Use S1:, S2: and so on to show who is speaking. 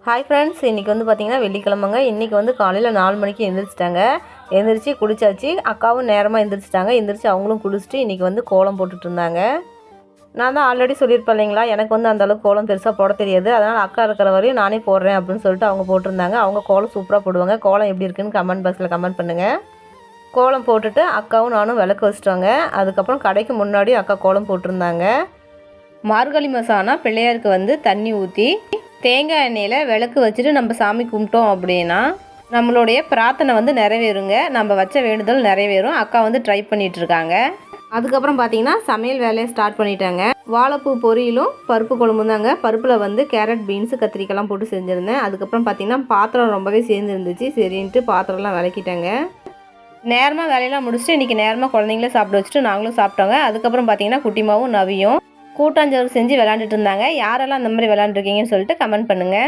S1: Hi friends, இன்றைக்கி வந்து பார்த்திங்கன்னா வெள்ளிக்கிழமைங்க. இன்றைக்கி வந்து காலையில் 4 மணிக்கு எழுந்திரிச்சிட்டாங்க. எழுந்திரிச்சி குளிச்சாச்சு. அக்காவும் நேரமாக எழுந்திரிச்சிட்டாங்க. எழுந்திரிச்சி அவங்களும் குளிச்சுட்டு இன்றைக்கி வந்து கோலம் போட்டுட்டு இருந்தாங்க. நான் தான் ஆல்ரெடி சொல்லியிருப்பேன் இல்லைங்களா, எனக்கு வந்து அந்தளவுக்கு கோலம் பெருசாக போட தெரியாது. அதனால் அக்கா இருக்கிற வரையும் நானே போடுறேன் அப்படின்னு சொல்லிட்டு அவங்க போட்டிருந்தாங்க. அவங்க கோலம் சூப்பராக போடுவாங்க. கோலம் எப்படி இருக்குன்னு கமெண்ட் பாக்ஸில் கமெண்ட் பண்ணுங்கள். கோலம் போட்டுட்டு அக்காவும் நானும் விளக்கு வச்சிட்டோங்க. அதுக்கப்புறம் கடைக்கு முன்னாடி அக்கா கோலம் போட்டிருந்தாங்க. மார்கழி மாதம் ஆனால் பிள்ளையாருக்கு வந்து தண்ணி ஊற்றி தேங்காய் எண்ணெயில் விளக்கு வச்சுட்டு நம்ம சாமி கும்பிட்டோம் அப்படின்னா நம்மளுடைய பிரார்த்தனை வந்து நிறைவேறுங்க. நம்ம வச்ச வேண்டுதல் நிறைவேறும். அக்கா வந்து ட்ரை பண்ணிகிட்ருக்காங்க. அதுக்கப்புறம் பார்த்தீங்கன்னா சமையல் வேலையை ஸ்டார்ட் பண்ணிட்டாங்க. வாழைப்பூ பொரியலும் பருப்பு குழம்பு தாங்க. பருப்பில் வந்து கேரட், பீன்ஸு, கத்திரிக்காய்லாம் போட்டு செஞ்சுருந்தேன். அதுக்கப்புறம் பார்த்தீங்கன்னா பாத்திரம் ரொம்பவே சேர்ந்து இருந்துச்சு. சரின்ட்டு பாத்திரம்லாம் விளக்கிட்டாங்க. நேரமாக வேலையெல்லாம் முடிச்சுட்டு இன்றைக்கி நேரமாக குழந்தைங்கள சாப்பிட வச்சுட்டு நாங்களும் சாப்பிட்டோங்க. அதுக்கப்புறம் பார்த்தீங்கன்னா குட்டிமாவும் நவியும் கூட்டாஞ்சோறு செஞ்சு விளாண்டுட்டு இருந்தாங்க. யாரெல்லாம் அந்த மாதிரி விளாண்டுருக்கீங்கன்னு சொல்லிட்டு கமெண்ட் பண்ணுங்கள்.